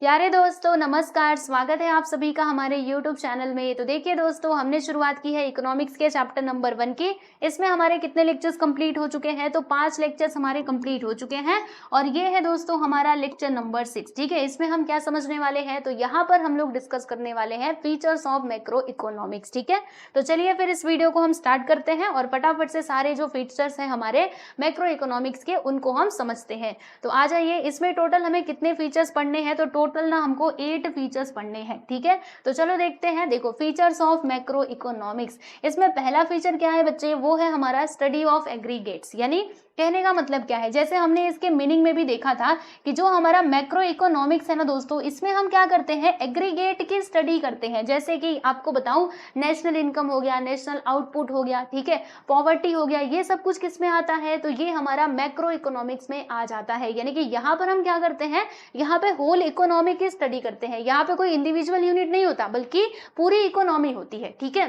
प्यारे दोस्तों नमस्कार, स्वागत है आप सभी का हमारे YouTube चैनल में। तो देखिए दोस्तों, हमने शुरुआत की है इकोनॉमिक्स के चैप्टर नंबर 1 की। इसमें हमारे कितने लेक्चर्स कंप्लीट हो चुके हैं? तो 5 लेक्चर्स हमारे कंप्लीट हो चुके हैं और ये है दोस्तों हमारा लेक्चर नंबर 6। ठीक है, इसमें हम क्या समझने वाले हैं? तो यहाँ पर हम लोग डिस्कस करने वाले हैं फीचर्स ऑफ मैक्रो इकोनॉमिक्स। ठीक है, तो चलिए फिर इस वीडियो को हम स्टार्ट करते हैं और फटाफट से सारे जो फीचर्स हैं हमारे मैक्रो इकोनॉमिक्स के उनको हम समझते हैं। तो आ जाइए, इसमें टोटल हमें कितने फीचर्स पढ़ने हैं? तो टोटल ना हमको 8 फीचर्स पढ़ने हैं। ठीक है, तो चलो देखते हैं। देखो, फीचर्स ऑफ मैक्रो इकोनॉमिक्स, इसमें पहला फीचर क्या है बच्चे? वो है हमारा स्टडी ऑफ एग्रीगेट्स। यानी कहने का मतलब क्या है, जैसे हमने इसके मीनिंग में भी देखा था कि जो हमारा मैक्रो इकोनॉमिक्स है ना दोस्तों, इसमें हम क्या करते हैं? एग्रीगेट की स्टडी करते हैं। जैसे कि आपको बताऊं, नेशनल इनकम हो गया, नेशनल आउटपुट हो गया, ठीक है, पॉवर्टी हो गया, ये सब कुछ किस में आता है? तो ये हमारा मैक्रो इकोनॉमिक्स में आ जाता है। यानी कि यहाँ पर हम क्या करते हैं? यहाँ पे होल इकोनॉमी की स्टडी करते हैं। यहाँ पे कोई इंडिविजुअल यूनिट नहीं होता, बल्कि पूरी इकोनॉमी होती है। ठीक है,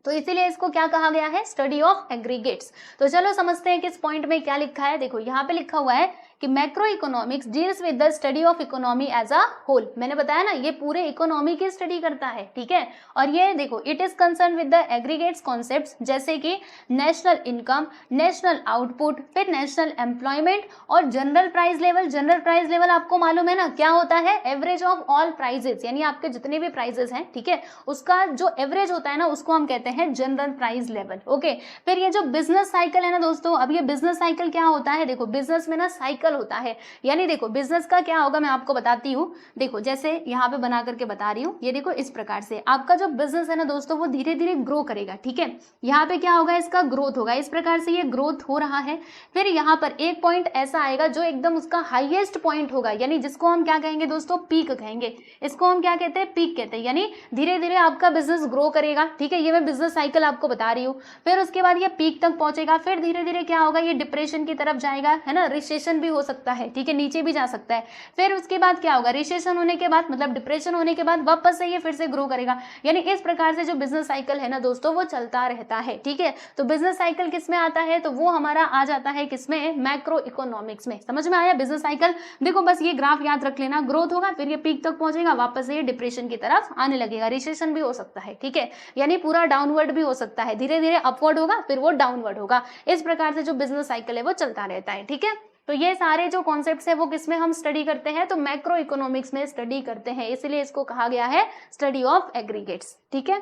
तो इसीलिए इसको क्या कहा गया है? Study of aggregates. तो चलो समझते हैं कि इस पॉइंट में क्या लिखा है। देखो, यहाँ पे लिखा हुआ है कि macroeconomics deals with the study of economy as a whole. मैंने बताया ना, ये पूरे इकोनॉमी की स्टडी करता है। ठीक है, और ये देखो, it is concern with the aggregates concepts, जैसे कि नेशनल इनकम, नेशनल आउटपुट, फिर नेशनल एम्प्लॉयमेंट और general price level. General price level आपको मालूम है ना क्या होता है? एवरेज ऑफ ऑल प्राइजेस, यानी आपके जितने भी प्राइजेस हैं, ठीक है, उसका जो एवरेज होता है ना, उसको हम कहते हैं जनरल प्राइस लेवल। ओके, फिर ये जो बिजनेस साइकिल है ना दोस्तों, अब ये बिजनेस साइकिल क्या होता है? देखो, बिजनेस में ना साइकिल होता है। यानी देखो, बिजनेस का क्या होगा मैं आपको बताती हूँ। देखो, जैसे यहाँ पे बना करके बता रही हूँ, ये देखो, इस प्रकार से आपका जो बिजनेस है ना दोस्तों, वो धीरे धीरे ग्रो करेगा। ठीक है, यहाँ पे क्या होगा? इसका ग्रोथ होगा। इस प्रकार से ये ग्रोथ हो रहा है। फिर यहाँ पर एक पॉइंट ऐसा आएगा जो एकदम उसका हाईएस्ट पॉइंट होगा, यानी जिसको हम क्या कहेंगे दोस्तों? पीक कहेंगे। इसको हम क्या कहते हैं? पीक कहते हैं। यानी धीरे धीरे आपका बिजनेस ग्रो करेगा। ठीक है, ये मैं बिजनेस साइकिल आपको बता रही हूँ। फिर उसके बाद ये पीक तक पहुंचेगा, फिर धीरे धीरे क्या होगा? ये डिप्रेशन की तरफ जाएगा, है ना, रिसेशन भी हो सकता है। ठीक है, नीचे भी जा सकता है। फिर उसके बाद क्या होगा? रिसेशन होने के बाद, मतलब डिप्रेशन होने के बाद वापस से ये फिर से ग्रो करेगा। यानी इस प्रकार से जो बिजनेस साइकिल है ना दोस्तों, वो चलता रहता है। ठीक है, तो बिजनेस साइकिल किस में आता है? तो वो हमारा आ जाता है किसमें? मैक्रो इकोनॉमिक्स में। समझ में आया बिजनेस साइकिल? देखो, बस ये ग्राफ याद रख लेना। ग्रोथ होगा, फिर ये पीक तक पहुंचेगा, वापस से ये डिप्रेशन की तरफ आने लगेगा। रिसेशन भी हो सकता है। ठीक है, यानी पूरा डाउनवर्ड भी हो सकता है। धीरे धीरे अपवर्ड होगा, फिर वो डाउनवर्ड होगा। इस प्रकार से जो बिजनेस साइकिल है वो चलता रहता है। ठीक है, तो ये सारे जो कॉन्सेप्ट्स है वो किसमें हम स्टडी करते हैं? तो मैक्रो इकोनॉमिक्स में स्टडी करते हैं, इसलिए इसको कहा गया है स्टडी ऑफ एग्रीगेट्स। ठीक है,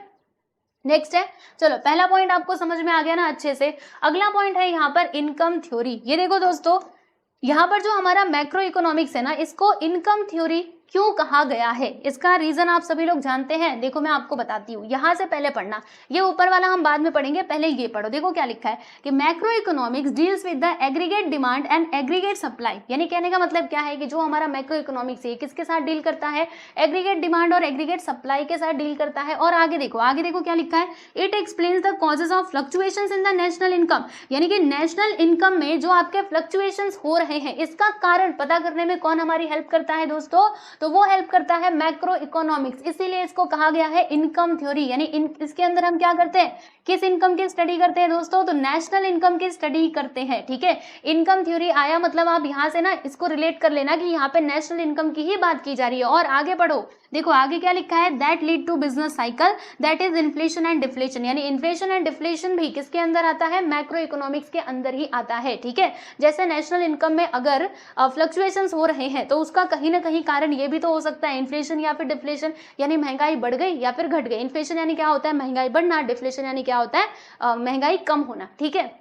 नेक्स्ट है, चलो पहला पॉइंट आपको समझ में आ गया ना अच्छे से। अगला पॉइंट है यहाँ पर इनकम थ्योरी। ये देखो दोस्तों, यहाँ पर जो हमारा मैक्रो इकोनॉमिक्स है ना, इसको इनकम थ्योरी क्यों कहा गया है? इसका रीजन आप सभी लोग जानते हैं। देखो, मैं आपको बताती हूँ। यहाँ से पहले पढ़ना, ये ऊपर वाला हम बाद में पढ़ेंगे, पहले ये पढ़ो। देखो क्या लिखा है कि macroeconomics deals with the aggregate demand and aggregate supply. यानी कहने का मतलब क्या है कि जो हमारा मैक्रो इकोनॉमिक्स है किसके साथ डील करता है? एग्रीगेट डिमांड और एग्रीगेट सप्लाई के साथ डील करता है। और आगे देखो, आगे देखो क्या लिखा है, it explains the causes of fluctuations in the national income. यानी कि नेशनल इनकम में जो आपके फ्लक्चुएशंस हो रहे हैं, इसका कारण पता करने में कौन हमारी हेल्प करता है दोस्तों? तो वो हेल्प करता है मैक्रो इकोनॉमिक्स। इसीलिए इसको कहा गया है इनकम थ्योरी। यानी इसके अंदर हम क्या करते हैं? किस इनकम की स्टडी करते हैं दोस्तों? तो नेशनल इनकम की स्टडी करते हैं। ठीक है, इनकम थ्योरी आया मतलब आप यहाँ से ना इसको रिलेट कर लेना कि यहाँ पे नेशनल इनकम की ही बात की जा रही है। और आगे बढ़ो, देखो आगे क्या लिखा है, that lead to business cycle that is inflation and deflation. यानी इन्फ्लेशन एंड डिफ्लेशन भी किसके अंदर आता है? मैक्रो इकोनॉमिक्स के अंदर ही आता है। ठीक है, जैसे नेशनल इनकम में अगर फ्लक्चुएशंस हो रहे हैं तो उसका कहीं ना कहीं कारण ये भी तो हो सकता है इन्फ्लेशन या फिर डिफ्लेशन, यानी महंगाई बढ़ गई या फिर घट गई। इन्फ्लेशन यानी क्या होता है? महंगाई बढ़ना। डिफ्लेशन यानी क्या होता है? महंगाई कम होना। ठीक है,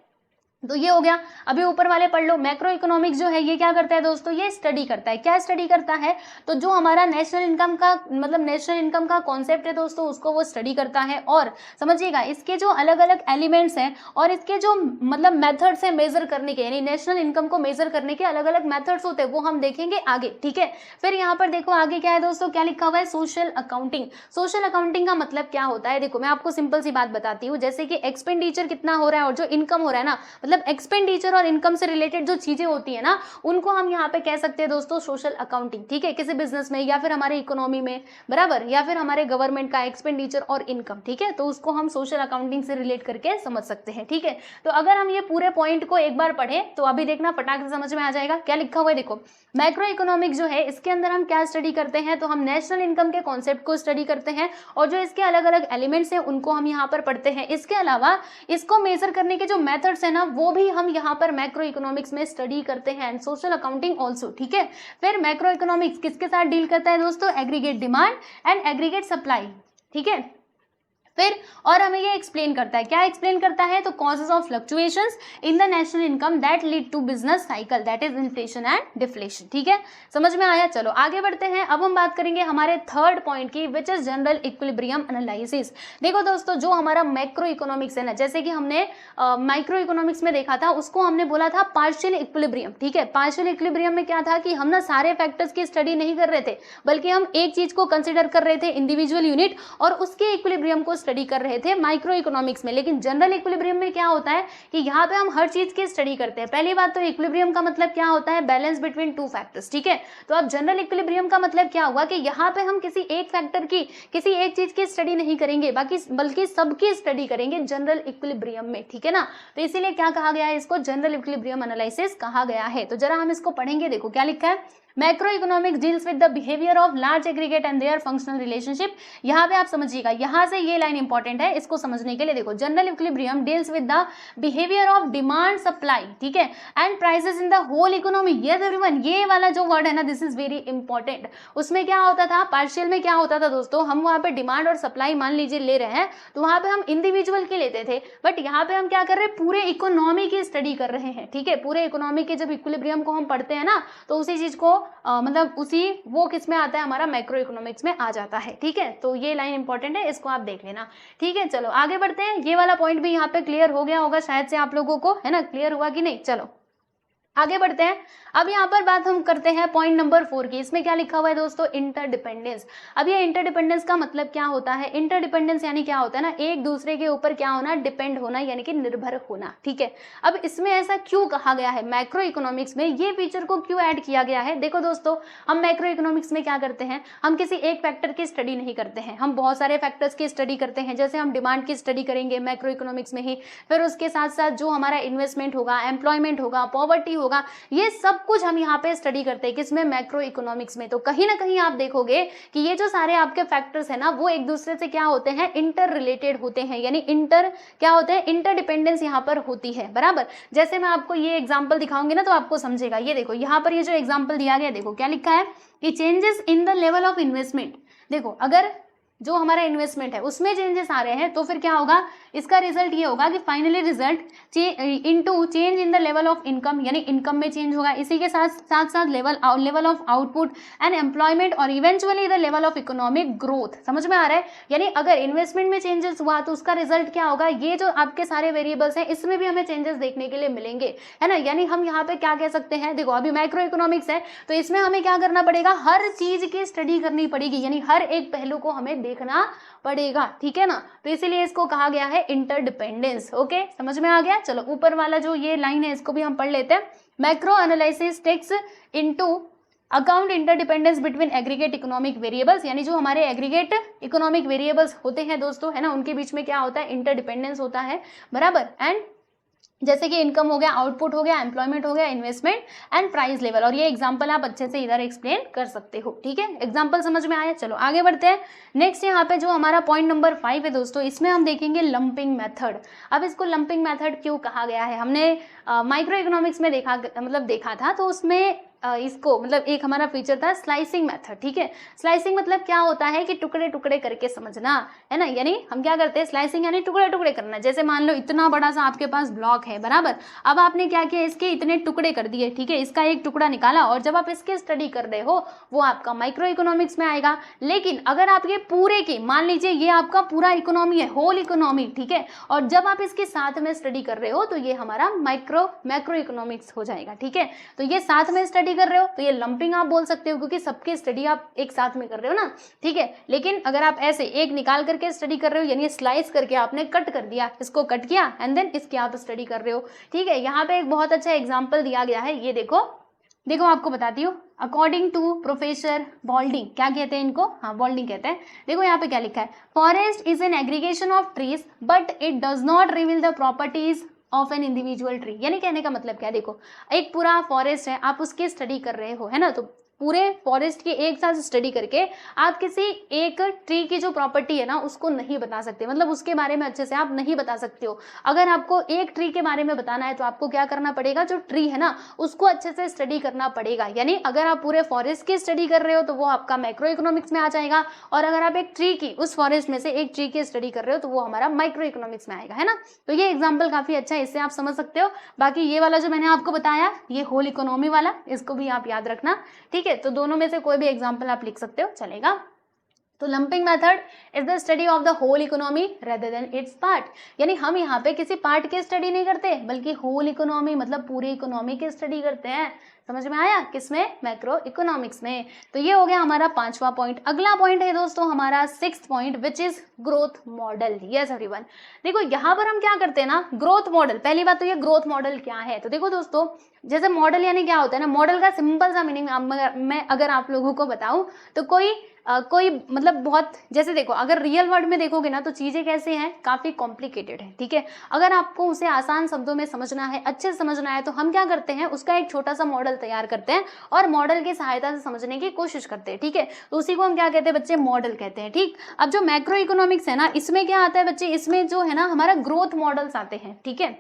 तो ये हो गया। अभी ऊपर वाले पढ़ लो। मैक्रो इकोनॉमिक्स जो है ये क्या करता है दोस्तों? ये स्टडी करता है। क्या स्टडी करता है? तो जो हमारा नेशनल इनकम का मतलब नेशनल इनकम का कॉन्सेप्ट है दोस्तों, उसको वो स्टडी करता है। और समझिएगा, इसके जो अलग अलग एलिमेंट्स हैं और इसके जो मतलब मेथड्स हैं मेजर करने के, यानी नेशनल इनकम को मेजर करने के अलग अलग मेथड्स होते हैं, वो हम देखेंगे आगे। ठीक है, फिर यहाँ पर देखो आगे क्या है दोस्तों, क्या लिखा हुआ है? Social accounting. सोशल अकाउंटिंग का मतलब क्या होता है? देखो, मैं आपको सिंपल सी बात बताती हूँ। जैसे कि एक्सपेंडिचर कितना हो रहा है और जो इनकम हो रहा है ना, मतलब मतलब एक्सपेंडिचर और इनकम से रिलेटेड जो चीजें होती है ना, उनको हम यहाँ पे कह सकते हैं दोस्तों सोशल अकाउंटिंग, ठीक है, किसी बिजनेस में या फिर हमारे इकोनॉमी में, बराबर, या फिर हमारे गवर्नमेंट का एक्सपेंडिचर और इनकम, ठीक है, तो उसको हम सोशल अकाउंटिंग से रिलेट करके समझ सकते हैं, ठीक है। तो अगर हम ये पूरे पॉइंट को एक बार पढ़ें तो अभी देखना फटाक से समझ में आ जाएगा क्या लिखा हुआ है। देखो मैक्रो इकोनॉमिक्स जो है इसके अंदर हम क्या स्टडी करते हैं, तो हम नेशनल इनकम के कॉन्सेप्ट को स्टडी करते हैं और जो इसके अलग अलग एलिमेंट्स हैं उनको हम यहाँ पर पढ़ते हैं। इसके अलावा इसको मेजर करने के जो मेथड्स है ना वो भी हम यहाँ पर मैक्रो इकोनॉमिक्स में स्टडी करते हैं एंड सोशल अकाउंटिंग ऑल्सो, ठीक है। फिर मैक्रो इकोनॉमिक्स किसके साथ डील करता है दोस्तों, aggregate demand and aggregate supply, ठीक है। फिर और हमें ये एक्सप्लेन करता है, क्या एक्सप्लेन करता है, तो causes of fluctuations in the national income that lead to business cycle that is inflation and deflation, ठीक है, समझ में आया। चलो आगे बढ़ते हैं। अब हम बात करेंगे हमारे थर्ड पॉइंट की which is general equilibrium analysis. देखो दोस्तों जो हमारा मैक्रो इकोनॉमिक्स है ना, जैसे कि हमने माइक्रो इकोनॉमिक्स में देखा था, उसको हमने बोला था पार्शियल इक्विलिब्रियम, ठीक है। पार्शियल इक्विलिब्रियम में क्या था कि हम ना सारे फैक्टर्स की स्टडी नहीं कर रहे थे, बल्कि हम एक चीज को कंसिडर कर रहे थे इंडिविजुअल यूनिट और उसके इक्विलिब्रियम को स्टडी कर रहे थे माइक्रो इकोनॉमिक्स में। लेकिन जनरल इक्विलिब्रियम में क्या होता है कि यहाँ पे हम हर चीज की स्टडी करते हैं। पहली बात तो इक्विलिब्रियम का मतलब क्या होता है, बैलेंस बिटवीन टू फैक्टर्स, ठीक है। तो अब जनरल इक्विलिब्रियम का मतलब क्या हुआ कि यहाँ पे हम किसी एक फैक्टर की, किसी एक चीज की स्टडी नहीं करेंगे, बल्कि सबकी स्टडी करेंगे जनरल इक्विलिब्रियम में, ठीक है ना। तो इसीलिए क्या कहा गया है, इसको जनरल इक्विलिब्रियम एनालिसिस कहा गया है। तो जरा हम इसको पढ़ेंगे। देखो क्या लिखा है, macroeconomics deals with the behaviour of large aggregate and their functional relationship. यहाँ पे आप समझिएगा, यहाँ से ये लाइन इंपॉर्टेंट है, इसको समझने के लिए देखो general equilibrium deals with the behaviour of demand supply, ठीक है, and prices in the whole economy. Yes everyone, ये वाला जो वर्ड है ना, दिस इज वेरी इंपॉर्टेंट। उसमें क्या होता था, पार्शियल में क्या होता था दोस्तों, हम वहाँ पे डिमांड और सप्लाई मान लीजिए ले रहे हैं, तो वहाँ पे हम इंडिविजुअल की लेते थे, बट यहाँ पे हम क्या कर रहे हैं, पूरे इकोनॉमी की स्टडी कर रहे हैं, ठीक है। पूरे इकोनॉमी के जब इक्विलिब्रियम को हम पढ़ते हैं ना, तो उसी चीज को मतलब उसी वो किस में आता है, हमारा मैक्रो इकोनॉमिक्स में आ जाता है, ठीक है। तो ये लाइन इंपॉर्टेंट है, इसको आप देख लेना, ठीक है। चलो आगे बढ़ते हैं। ये वाला पॉइंट भी यहाँ पे क्लियर हो गया होगा शायद से आप लोगों को, है ना, क्लियर हुआ कि नहीं। चलो आगे बढ़ते हैं। अब यहाँ पर बात हम करते हैं पॉइंट नंबर 4 की। इसमें क्या लिखा हुआ है दोस्तों, इंटरडिपेंडेंस। अब ये इंटरडिपेंडेंस का मतलब क्या होता है, इंटरडिपेंडेंस यानी क्या होता है ना, एक दूसरे के ऊपर क्या होना, डिपेंड होना, यानी कि निर्भर होना, ठीक है। अब इसमें ऐसा क्यों कहा गया है, मैक्रो इकोनॉमिक्स में ये फीचर को क्यों ऐड किया गया है। देखो दोस्तों, हम मैक्रो इकोनॉमिक्स में क्या करते हैं, हम किसी एक फैक्टर की स्टडी नहीं करते हैं, हम बहुत सारे फैक्टर्स की स्टडी करते हैं। जैसे हम डिमांड की स्टडी करेंगे मैक्रो इकोनॉमिक्स में ही, फिर उसके साथ साथ जो हमारा इन्वेस्टमेंट होगा, एम्प्लॉयमेंट होगा, पॉवर्टी होगा, ये सब कुछ हम यहाँ पे स्टडी करते हैं किसमें, मैक्रो इकोनॉमिक्स में। तो कहीं ना कहीं आप देखोगे कि ये जो सारे आपके फैक्टर्स है ना, वो एक दूसरे से क्या होते हैं, इंटर रिलेटेड होते हैं, यानी इंटर क्या होते हैं, इंटरडिपेंडेंस यहाँ पर होती है, बराबर। जैसे मैं आपको ये एग्जांपल दिखाऊंगी ना तो आपको समझेगा। ये देखो यहाँ पर ये जो एग्जांपल दिया गया, देखो क्या लिखा है कि changes in the level of investment. देखो अगर जो हमारा इन्वेस्टमेंट है उसमें चेंजेस आ रहे हैं तो फिर क्या होगा, इसका रिजल्ट ये होगा कि finally result into change in the level of income, यानी इनकम में चेंज होगा, इसी के साथ साथ level of output and employment और eventually the level of economic growth. समझ में आ रहा है, यानी अगर इन्वेस्टमेंट में चेंजेस हुआ तो उसका रिजल्ट क्या होगा, ये जो आपके सारे वेरिएबल्स हैं इसमें भी हमें चेंजेस देखने के लिए मिलेंगे, है ना। यानी हम यहाँ पे क्या कह सकते हैं, देखो अभी माइक्रो इकोनॉमिक्स है तो इसमें हमें क्या करना पड़ेगा, हर चीज की स्टडी करनी पड़ेगी, यानी हर एक पहलू को हमें देखना पड़ेगा, ठीक है ना। तो इसीलिए इसको कहा गया है इंटरडिपेंडेंस। ओके, समझ में आ गया। चलो ऊपर वाला जो ये लाइन है इसको भी हम पढ़ लेते हैं। Macro analysis takes into account interdependence between aggregate economic variables, यानी जो हमारे एग्रीगेट इकोनॉमिक वेरिएबल्स होते हैं दोस्तों, है ना, उनके बीच में क्या होता है, इंटरडिपेंडेंस होता है, बराबर। एंड जैसे कि इनकम हो गया, आउटपुट हो गया, एम्प्लॉयमेंट हो गया, इन्वेस्टमेंट एंड प्राइस लेवल। और ये एग्जांपल आप अच्छे से इधर एक्सप्लेन कर सकते हो, ठीक है। एग्जांपल समझ में आया। चलो आगे बढ़ते हैं। नेक्स्ट यहाँ पे जो हमारा पॉइंट नंबर 5 है दोस्तों, इसमें हम देखेंगे लंपिंग मेथड। अब इसको लंपिंग मेथड क्यों कहा गया है, हमने माइक्रो इकोनॉमिक्स में देखा था, तो उसमें इसको मतलब एक हमारा फीचर था स्लाइसिंग मेथड, ठीक है। स्लाइसिंग मतलब क्या होता है कि टुकड़े टुकड़े करके समझना, है ना, यानी हम क्या करते हैं, स्लाइसिंग यानी टुकड़े टुकड़े करना। जैसे मान लो इतना बड़ा सा आपके पास ब्लॉक है, बराबर। अब आपने क्या किया, इसके इतने टुकड़े कर दिए, ठीक है, इसका एक टुकड़ा निकाला, और जब आप इसके स्टडी कर रहे हो वो आपका माइक्रो इकोनॉमिक्स में आएगा। लेकिन अगर आप ये पूरे की, मान लीजिए ये आपका पूरा इकोनॉमी है, होल इकोनॉमी, ठीक है, और जब आप इसके साथ में स्टडी कर रहे हो तो ये हमारा मैक्रो इकोनॉमिक्स हो जाएगा, ठीक है। तो ये साथ में स्टडी कर रहे हो तो ये लंपिंग आप बोल सकते हो, क्योंकि सबकी स्टडी आप एक साथ में कर रहे हो ना, ठीक है। लेकिन अगर आप ऐसे एक निकाल करके स्टडी कर रहे हो, यानी स्लाइस करके आपने कट कर दिया, इसको कट किया एंड देन इसकी आप स्टडी कर रहे हो, ठीक है। यहाँ पे एक बहुत अच्छा एग्जाम्पल दिया गया है, ये देखो आपको बताती हूँ। अकॉर्डिंग टू प्रोफेसर बॉल्डिंग, क्या कहते हैं इनको, हाँ बॉल्डिंग कहते हैं। देखो यहाँ पे क्या लिखा है, forest is an aggregation of trees but it does not reveal the properties of an individual tree. यानी कहने का मतलब क्या है, देखो एक पूरा फॉरेस्ट है, आप उसकी स्टडी कर रहे हो, है ना, तो पूरे फॉरेस्ट की एक साथ स्टडी करके आप किसी एक ट्री की जो प्रॉपर्टी है ना उसको नहीं बता सकते, मतलब उसके बारे में अच्छे से आप नहीं बता सकते हो। अगर आपको एक ट्री के बारे में बताना है तो आपको क्या करना पड़ेगा, जो ट्री है ना उसको अच्छे से स्टडी करना पड़ेगा। यानी अगर आप पूरे फॉरेस्ट की स्टडी कर रहे हो तो वो आपका मैक्रो इकोनॉमिक्स में आ जाएगा, और अगर आप एक ट्री की, उस फॉरेस्ट में से एक ट्री की स्टडी कर रहे हो तो वो हमारा माइक्रो इकोनॉमिक्स में आएगा, है ना। तो ये एग्जाम्पल काफी अच्छा है, इससे आप समझ सकते हो। बाकी ये वाला जो मैंने आपको बताया, ये होल इकोनॉमी वाला, इसको भी आप याद रखना, ठीक है। तो दोनों में से कोई भी एग्जांपल आप लिख सकते हो, चलेगा। तो lumping method is the study of the whole economy rather than its part. यानी हम यहाँ पे किसी पार्ट की स्टडी नहीं करते, बल्कि होल इकोनॉमी मतलब पूरी इकोनॉमी की स्टडी करते हैं। समझ में आया, किसमें, मैक्रो इकोनॉमिक्स में। तो ये हो गया हमारा 5वां पॉइंट। अगला पॉइंट है दोस्तों हमारा 6th point, which is growth model. Yes everyone, देखो यहाँ पर हम क्या करते हैं ना, ग्रोथ मॉडल। पहली बात तो ये ग्रोथ मॉडल क्या है, तो देखो दोस्तों, जैसे मॉडल यानी क्या होता है ना, मॉडल का सिंपल सा मीनिंग मैं अगर आप लोगों को बताऊं तो कोई मतलब बहुत, जैसे देखो अगर रियल वर्ल्ड में देखोगे ना तो चीजें कैसे हैं, काफी कॉम्प्लिकेटेड है, ठीक है। अगर आपको उसे आसान शब्दों में समझना है, अच्छे से समझना है, तो हम क्या करते हैं, उसका एक छोटा सा मॉडल तैयार करते हैं और मॉडल की सहायता से समझने की कोशिश करते हैं, ठीक है। तो उसी को हम क्या कहते हैं बच्चे, मॉडल कहते हैं, ठीक। अब जो मैक्रो इकोनॉमिक्स है ना, इसमें क्या आता है बच्चे, इसमें जो है ना हमारा ग्रोथ मॉडल्स आते हैं, ठीक है।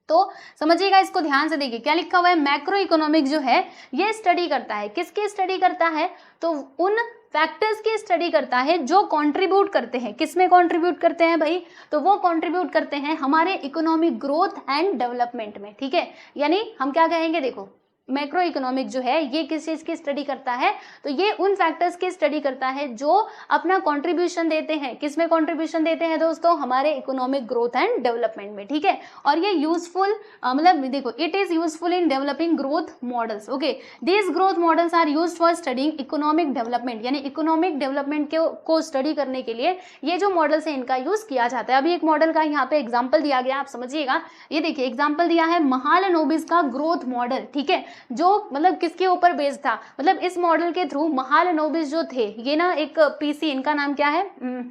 तो समझिएगा, इसको ध्यान से देखिए क्या लिखा हुआ है, मैक्रो इकोनॉमिक्स जो है ये स्टडी करता है, किसकी स्टडी करता है, तो उन फैक्टर्स की स्टडी करता है जो कंट्रीब्यूट करते हैं, किसमें कंट्रीब्यूट करते हैं भाई, तो वो कंट्रीब्यूट करते हैं हमारे इकोनॉमिक ग्रोथ एंड डेवलपमेंट में, ठीक है। यानी हम क्या कहेंगे, देखो मैक्रो इकोनॉमिक जो है ये किस चीज की स्टडी करता है, तो ये उन फैक्टर्स की स्टडी करता है जो अपना कंट्रीब्यूशन देते हैं, किसमें कंट्रीब्यूशन देते हैं दोस्तों, हमारे इकोनॉमिक ग्रोथ एंड डेवलपमेंट में, ठीक है। और ये यूजफुल मतलब देखो, it is useful in developing growth models. Okay, these growth models are used for studying economic development, यानी इकोनॉमिक डेवलपमेंट को स्टडी करने के लिए ये जो मॉडल्स है इनका यूज किया जाता है। अभी एक मॉडल का यहाँ पे एग्जाम्पल दिया गया, आप समझिएगा। ये देखिए एग्जाम्पल दिया है महालनोबिस का ग्रोथ मॉडल, ठीक है, जो मतलब किसके ऊपर बेस्ड था, मतलब इस मॉडल के थ्रू महालनोबिस जो थे, ये ना एक पीसी, इनका नाम क्या है,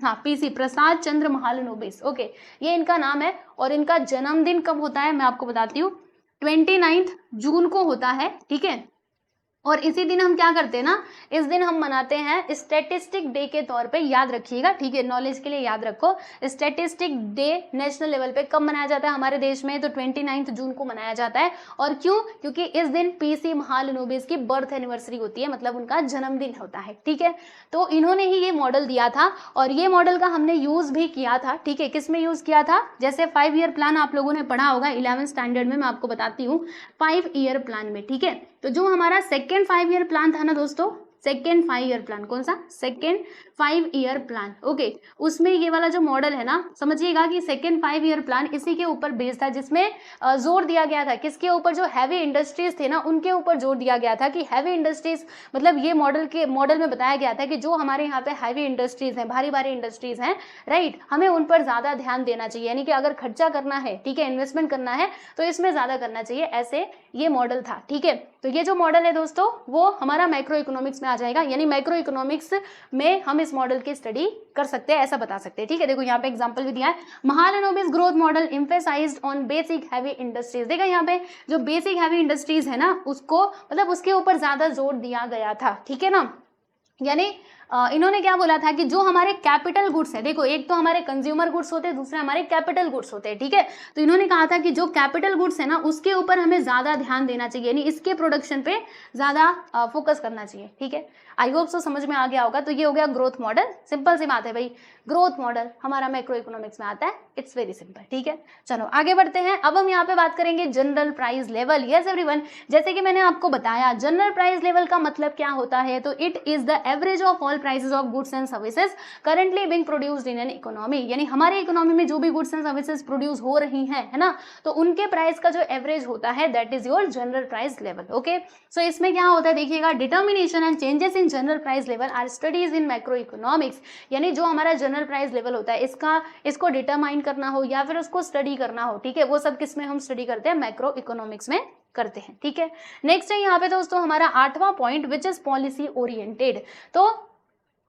हाँ पीसी, प्रसाद चंद्र महालनोबिस, ओके, ये इनका नाम है। और इनका जन्मदिन कब होता है मैं आपको बताती हूँ, 29 जून को होता है, ठीक है। और इसी दिन हम क्या करते हैं ना, इस दिन हम मनाते हैं स्टैटिस्टिक डे के तौर पे, याद रखिएगा, ठीक है, नॉलेज के लिए याद रखो। स्टैटिस्टिक डे नेशनल लेवल पे कब मनाया जाता है हमारे देश में, तो 29 जून को मनाया जाता है। और क्यों, क्योंकि इस दिन पीसी महालनोबिस की बर्थ एनिवर्सरी होती है, मतलब उनका जन्मदिन होता है, ठीक है। तो इन्होंने ही ये मॉडल दिया था और ये मॉडल का हमने यूज भी किया था, ठीक है। किस में यूज किया था, जैसे 5 ईयर प्लान आप लोगों ने पढ़ा होगा 11th स्टैंडर्ड में, मैं आपको बताती हूँ 5 ईयर प्लान में, ठीक है। तो जो हमारा सेकेंड 5 ईयर प्लान था ना दोस्तों, सेकेंड 5 ईयर प्लान, कौन सा, सेकेंड 5 ईयर प्लान, ओके, उसमें ये वाला जो मॉडल है ना, समझिएगा कि सेकेंड 5 ईयर प्लान इसी के ऊपर बेस्ड था, जिसमें जोर दिया गया था किसके ऊपर, जो हैवी इंडस्ट्रीज थे ना उनके ऊपर जोर दिया गया था कि हैवी इंडस्ट्रीज, मतलब ये मॉडल में बताया गया था कि जो हमारे यहाँ पे हैवी इंडस्ट्रीज हैं, भारी भारी इंडस्ट्रीज हैं, राइट, हमें उन पर ज्यादा ध्यान देना चाहिए, यानी कि अगर खर्चा करना है, ठीक है, इन्वेस्टमेंट करना है तो इसमें ज्यादा करना चाहिए, ऐसे ये मॉडल था, ठीक है। तो ये जो मॉडल है दोस्तों वो हमारा मैक्रो इकोनॉमिक्स में आ जाएगा, यानी मैक्रो इकोनॉमिक्स में हम इस मॉडल की स्टडी कर सकते हैं, ऐसा बता सकते हैं, ठीक है। देखो यहाँ पे एग्जांपल भी दिया है, Mahalanobis growth model emphasised on basic heavy industries. देखा यहाँ पे जो बेसिक हैवी इंडस्ट्रीज है ना उसको, मतलब उसके ऊपर ज्यादा जोर दिया गया था, ठीक है ना। यानी इन्होंने क्या बोला था कि जो हमारे कैपिटल गुड्स है, देखो एक तो हमारे कंज्यूमर गुड्स होते हैं, दूसरे हमारे कैपिटल गुड्स होते हैं, ठीक है। तो इन्होंने कहा था कि जो कैपिटल गुड्स है ना उसके ऊपर हमें ज्यादा ध्यान देना चाहिए, यानी इसके प्रोडक्शन पे ज्यादा फोकस करना चाहिए, ठीक है। आई होप सो समझ में आ गया होगा। तो ये हो गया ग्रोथ मॉडल, सिंपल सी बात है भाई, ग्रोथ मॉडल हमारा मैक्रो इकोनॉमिक्स में आता है, इट्स वेरी सिंपल, ठीक है। चलो आगे बढ़ते हैं। अब हम यहाँ पे बात करेंगे general price level. Yes everyone, जैसे कि मैंने आपको बताया जनरल प्राइस लेवल का मतलब क्या होता है, तो it is the average of all prices of goods and services currently being produced in an economy, यानी हमारे इकोनॉमी में जो भी गुड्स एंड सर्विसेज प्रोड्यूस हो रही हैं, है ना, तो उनके प्राइस का जो एवरेज होता है that is your general price level. Okay, so इसमें क्या होता है देखिएगा, determination and changes in general price level are studies in macroeconomics, यानी जो हमारा जनरल प्राइस लेवल होता है इसको डिटरमाइन करना हो या फिर उसको स्टडी करना हो, ठीक है, वो सब किस में हम स्टडी करते हैं, मैक्रो इकोनॉमिक्स में करते हैं। ठीक है, नेक्स्ट है यहाँ पे दोस्तों हमारा 8वां point which is policy oriented. तो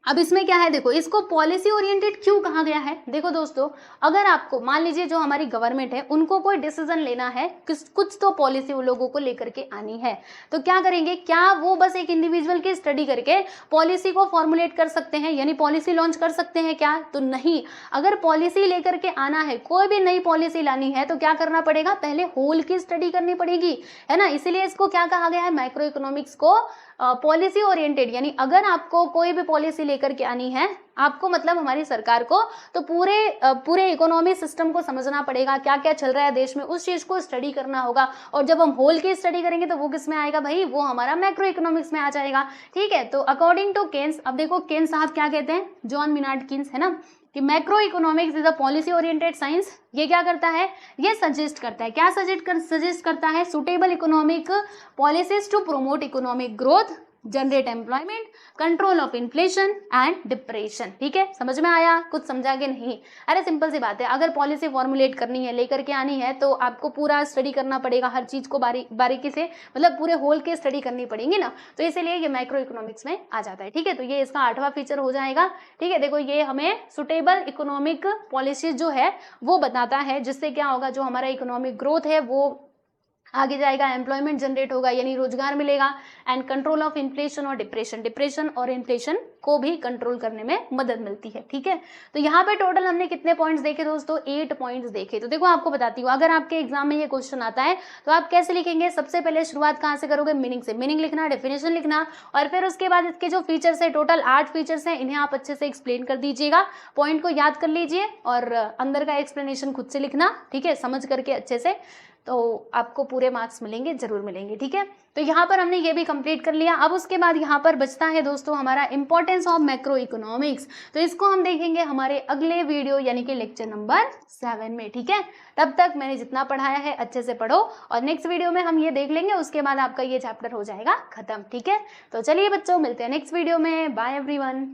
अब इसमें क्या है, देखो इसको पॉलिसी ओरिएंटेड क्यों कहा गया है। देखो दोस्तों, अगर आपको मान लीजिए जो हमारी गवर्नमेंट है उनको कोई डिसीजन लेना है, कुछ तो पॉलिसी वो लोगों को लेकर के आनी है, तो क्या करेंगे, क्या वो बस एक इंडिविजुअल की स्टडी करके पॉलिसी को फॉर्मुलेट कर सकते हैं, यानी पॉलिसी लॉन्च कर सकते हैं क्या, तो नहीं। अगर पॉलिसी लेकर के आना है, कोई भी नई पॉलिसी लानी है, तो क्या करना पड़ेगा, पहले होल की स्टडी करनी पड़ेगी, है ना, इसीलिए इसको क्या कहा गया है, मैक्रो इकोनॉमिक्स को पॉलिसी ओरिएंटेड, यानी अगर आपको कोई भी पॉलिसी लेकर के आनी है, आपको मतलब हमारी सरकार को, तो पूरे इकोनॉमी सिस्टम को समझना पड़ेगा, क्या क्या चल रहा है देश में, उस चीज को स्टडी करना होगा। और जब हम होल की स्टडी करेंगे तो वो किस में आएगा भाई, वो हमारा मैक्रो इकोनॉमिक्स में आ जाएगा। ठीक है, तो अकॉर्डिंग टू केन्स, अब देखो केन्स साहब क्या कहते हैं, जॉन मिनार्ड कीन्स, है ना, कि macro economics is a policy oriented science. ये क्या करता है, ये सजेस्ट करता है, क्या सजेस्ट करता है, suitable economic policies to promote economic growth, generate employment, control of inflation and depression. ठीक है, समझ में आया, कुछ समझा कि नहीं। अरे सिंपल सी बात है, अगर पॉलिसी फॉर्मुलेट करनी है, लेकर के आनी है, तो आपको पूरा स्टडी करना पड़ेगा, हर चीज को बारीकी से, मतलब पूरे होल के स्टडी करनी पड़ेगी ना, तो इसीलिए ये मैक्रो इकोनॉमिक्स में आ जाता है। ठीक है, तो ये इसका 8वां फीचर हो जाएगा। ठीक है, देखो ये हमें सुटेबल इकोनॉमिक पॉलिसी जो है वो बताता है, जिससे क्या होगा, जो हमारा इकोनॉमिक ग्रोथ है वो आगे जाएगा, एम्प्लॉयमेंट जनरेट होगा, यानी रोजगार मिलेगा, एंड कंट्रोल ऑफ इन्फ्लेशन और डिप्रेशन और इन्फ्लेशन को भी कंट्रोल करने में मदद मिलती है। ठीक है, तो यहाँ पे टोटल हमने कितने पॉइंट्स देखे दोस्तों, 8 पॉइंट्स देखे। तो देखो आपको बताती हूँ, अगर आपके एग्जाम में ये क्वेश्चन आता है तो आप कैसे लिखेंगे, सबसे पहले शुरुआत कहाँ से करोगे, मीनिंग से, मीनिंग लिखना, डेफिनेशन लिखना, और फिर उसके बाद इसके जो फीचर्स है, टोटल 8 फीचर्स हैं, इन्हें आप अच्छे से एक्सप्लेन कर दीजिएगा, पॉइंट को याद कर लीजिए और अंदर का एक्सप्लेनेशन खुद से लिखना, ठीक है, समझ करके अच्छे से, तो आपको पूरे मार्क्स मिलेंगे, जरूर मिलेंगे। ठीक है, तो यहाँ पर हमने ये भी कंप्लीट कर लिया। अब उसके बाद यहाँ पर बचता है दोस्तों हमारा इंपॉर्टेंस ऑफ मैक्रो इकोनॉमिक्स, तो इसको हम देखेंगे हमारे अगले वीडियो यानी कि लेक्चर नंबर 7 में। ठीक है, तब तक मैंने जितना पढ़ाया है अच्छे से पढ़ो, और नेक्स्ट वीडियो में हम ये देख लेंगे, उसके बाद आपका ये चैप्टर हो जाएगा खत्म। ठीक है, तो चलिए बच्चों, मिलते हैं नेक्स्ट वीडियो में। Bye everyone.